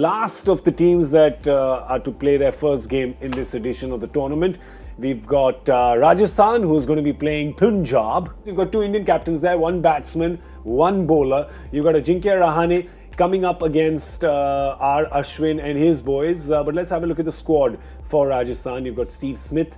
last of the teams that are to play their first game in this edition of the tournament. We've got Rajasthan, who's going to be playing Punjab. You've got two Indian captains there, one batsman, one bowler. You've got Ajinkya Rahane coming up against R. Ashwin and his boys. But let's have a look at the squad for Rajasthan. You've got Steve Smith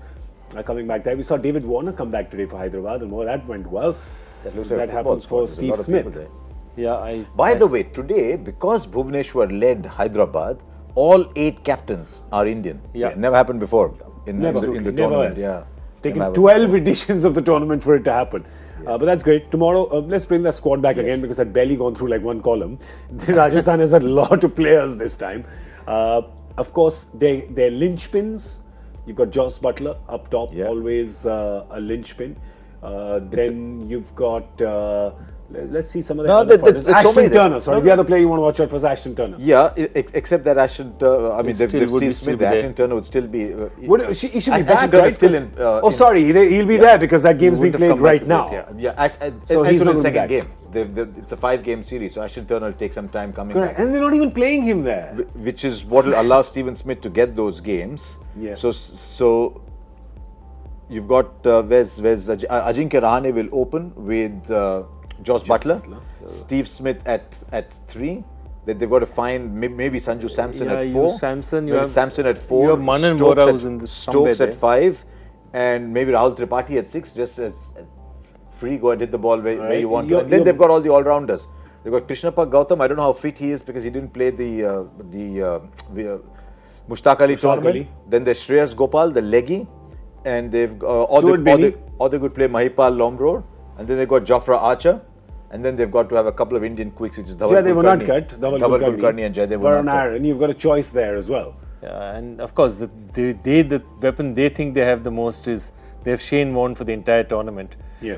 coming back there. We saw David Warner come back today for Hyderabad, and that went well. That happens for Steve Smith. Yeah, By the way, today, because Bhubaneswar led Hyderabad, all 8 captains are Indian. Yeah. It never happened before in the tournament. Yeah. Taken 12 editions of the tournament for it to happen. But that's great. Tomorrow, let's bring that squad back again, because I'd barely gone through like one column. Rajasthan has a lot of players this time. Of course, they're linchpins. You've got Joss Butler up top, always a linchpin. Then you've got... let's see some of the other players. Ashton Turner, the other player you want to watch out for is Ashton Turner. Yeah, except that Ashton, they've Steve Smith, Ashton Turner would still be... he should be back, right? He'll be there because that game's being played right now. So he's in the second game. It's a 5-game series, so Ashton Turner will take some time coming back. And they're not even playing him there. Which is what will allow Steven Smith to get those games. Yeah. So you've got Ajinkya Rahane will open with Joss Butler, Steve Smith at 3. Then they've got to find maybe Sanju Samson at 4. Samson at 4. You have Manan Vora who's in the Stokes at 5, and maybe Rahul Tripathi at 6. Just as free, go and hit the ball where you want to. And then they've got all the all-rounders. They've got Krishnappa Gautam. I don't know how fit he is because he didn't play the Mushtaq Ali tournament. Then there's Shreyas Gopal, the leggy, and they've or they could play Mahipal Lomror, and then they've got Jofra Archer. And then they've got to have a couple of Indian quicks, which is Dhaval Kulkarni and Jaydev Unadkat. And you've got a choice there as well. Yeah, and of course, the weapon they think they have the most is they have Shane Warne for the entire tournament. Yeah.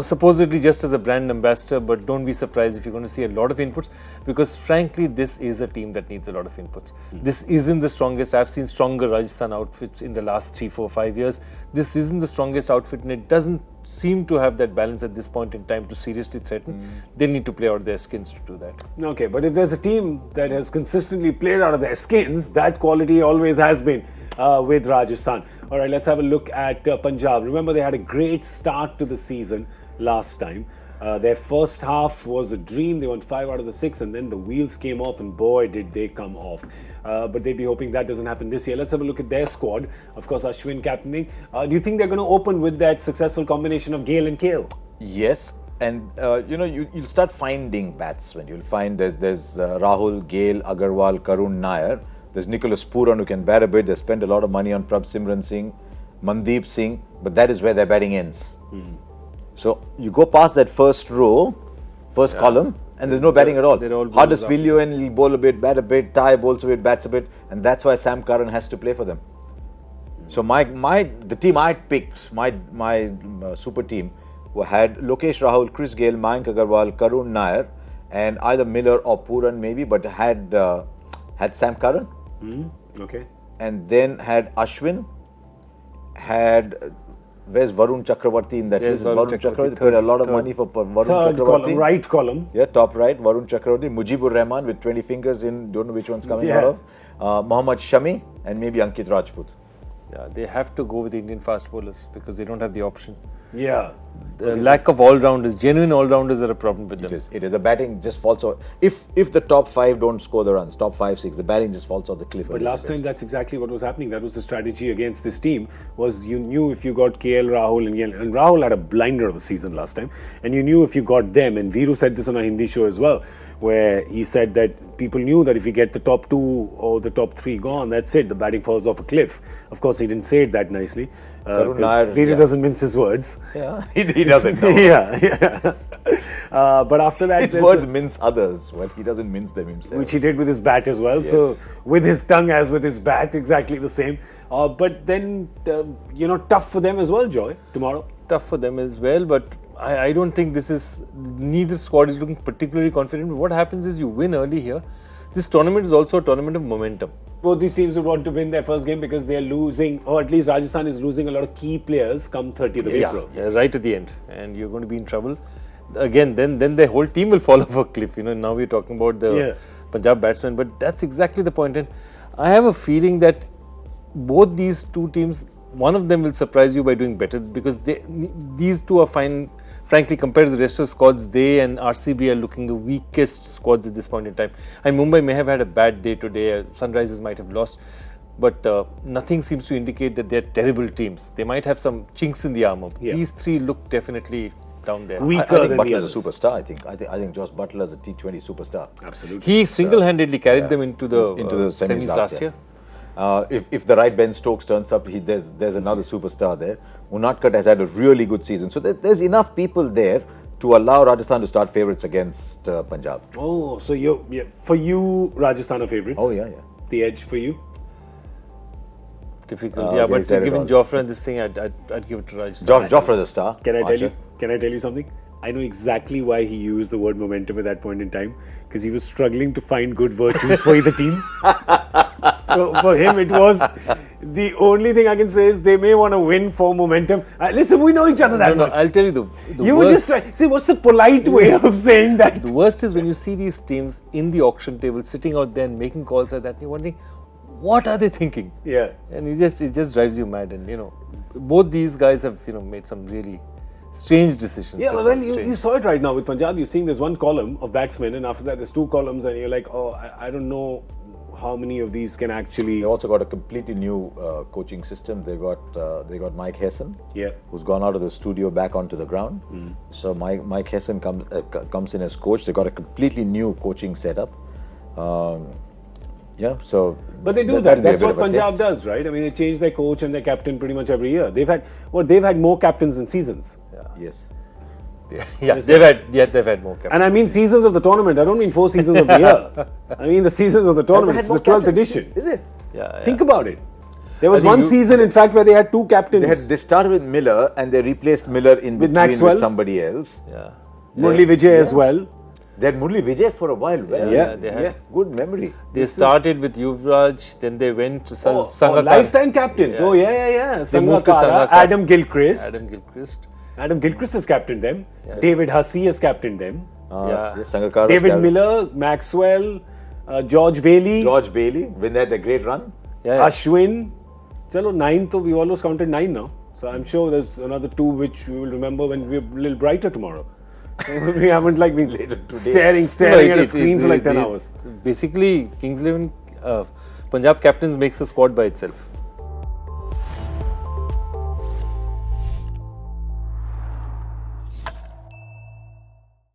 Supposedly just as a brand ambassador, but don't be surprised if you're going to see a lot of inputs, because frankly, this is a team that needs a lot of inputs. This isn't the strongest. I've seen stronger Rajasthan outfits in the last 3, 4, 5 years. This isn't the strongest outfit, and it doesn't seem to have that balance at this point in time to seriously threaten. They need to play out their skins to do that. Okay, but if there's a team that has consistently played out of their skins, that quality always has been with Rajasthan. All right, let's have a look at Punjab. Remember, they had a great start to the season last time. Their first half was a dream. They won 5 out of the 6, and then the wheels came off, and boy, did they come off. But they'd be hoping that doesn't happen this year. Let's have a look at their squad. Of course, Ashwin captaining. Do you think they're going to open with that successful combination of Gale and Kale? Yes, and you'll start finding batsmen. You'll find there's Rahul, Gale, Agarwal, Karun, Nair. There's Nicholas Puran who can bat a bit. They spend a lot of money on Prabh Simran Singh, Mandeep Singh, but that is where their batting ends. So you go past that first row, column, and there's no batting at all. Hardisvillion will bowl a bit, bat a bit, Ty bowls a bit, bats a bit, and that's why Sam Curran has to play for them. So the team I picked, my super team, had Lokesh Rahul, Chris Gale, Mayank Agarwal, Karun Nair, and either Miller or Puran maybe, but had Sam Curran. Okay. And then had Ashwin, where's Varun Chakravarti in that list? Varun Chakravarti paid a lot of money for Varun Chakravarti. Right column. Yeah, top right, Varun Chakravarti. Mujibur Rahman with 20 fingers in, don't know which one's coming out of. Mohammad Shami and maybe Ankit Rajput. Yeah, they have to go with Indian fast bowlers because they don't have the option. Yeah. The lack of all-rounders, genuine all-rounders are a problem with them. It is. The batting just falls out. If the top 5 don't score the runs, top 5, 6, the batting just falls off the cliff. But last time that's exactly what was happening. That was the strategy against this team, was you knew if you got KL, Rahul and Rahul had a blinder of a season last time, and you knew if you got them, and Viru said this on a Hindi show as well, where he said that people knew that if you get the top 2 or the top 3 gone, that's it, the batting falls off a cliff. Of course, he didn't say it that nicely. Really doesn't mince his words. Yeah, he doesn't. No. But after that, his words mince others. Well, he doesn't mince them himself. Which he did with his bat as well. Yes. So with his tongue as with his bat, exactly the same. But then, tough for them as well, Joy, tomorrow. Tough for them as well, but I don't think neither squad is looking particularly confident. But what happens is you win early here. This tournament is also a tournament of momentum. Both these teams would want to win their first game because they are losing, or at least Rajasthan is losing a lot of key players come 30th of April. Yeah, right at the end, and you're going to be in trouble. Again, then the whole team will fall off a cliff. Now we're talking about Punjab batsmen, but that's exactly the point. And I have a feeling that both these two teams, one of them will surprise you by doing better, because these two are fine. Frankly, compared to the rest of the squads, they and RCB are looking the weakest squads at this point in time. And Mumbai may have had a bad day today. Sunrisers might have lost, but nothing seems to indicate that they're terrible teams. They might have some chinks in the armour. Yeah. These three look definitely down there. Weaker I think than Butler's the a superstar. I think Josh Butler is a T20 superstar. Absolutely. He single-handedly carried them into the semis last year. If the right Ben Stokes turns up, there's another superstar there. Unadkat has had a really good season. So there's enough people there to allow Rajasthan to start favourites against Punjab. Oh, so for you, Rajasthan are favourites? Oh, yeah. The edge for you? Difficult, yeah, but given Jofra and this thing, I'd give it to Rajasthan. Jofra the star. Can I tell you something? I know exactly why he used the word momentum at that point in time, because he was struggling to find good virtues for the team. So for him, it was the only thing I can say is they may want to win for momentum. Listen, we know each other that much. I'll tell you the You worst, were just trying. See, what's the polite way of saying that? The worst is when you see these teams in the auction table sitting out there and making calls like that, and you're wondering, what are they thinking? Yeah. And it just drives you mad. And both these guys have made some really strange decisions. Yeah, well, you saw it right now with Punjab. You're seeing there's one column of batsmen, and after that there's two columns, and you're like, oh, I don't know how many of these can actually. They also got a completely new coaching system. They got Mike Hesson, who's gone out of the studio back onto the ground. So Mike Hesson comes in as coach. They got a completely new coaching setup. But they do that. That's what Punjab does, right? I mean, they change their coach and their captain pretty much every year. They've had more captains than seasons. Yes. They've had more captains. And I mean seasons of the tournament. I don't mean 4 seasons of the year. I mean the seasons of the tournament. It's the 12th edition. Is it? Yeah. Think about it. There was one season, in fact, where they had two captains. They started with Miller and they replaced Miller in with between Maxwell, with somebody else. Yeah. Murli Vijay as well. They had Murli Vijay for a while. They had good memory. They started with Yuvraj, then they went to Sangakkara. Lifetime captains. Yeah. Oh yeah. They moved to Sangakkara, Adam Gilchrist. Adam Gilchrist has captained them. Yeah. David Hussey has captained them. Sangakkara. David Miller, Maxwell, George Bailey. When they had the great run. Ashwin. Chalo, 9th, we've almost counted 9 now. So I'm sure there's another 2 which we will remember when we're a little brighter tomorrow. We haven't been staring at a screen for 10 hours. Basically, Kings 11 Punjab captains makes a squad by itself.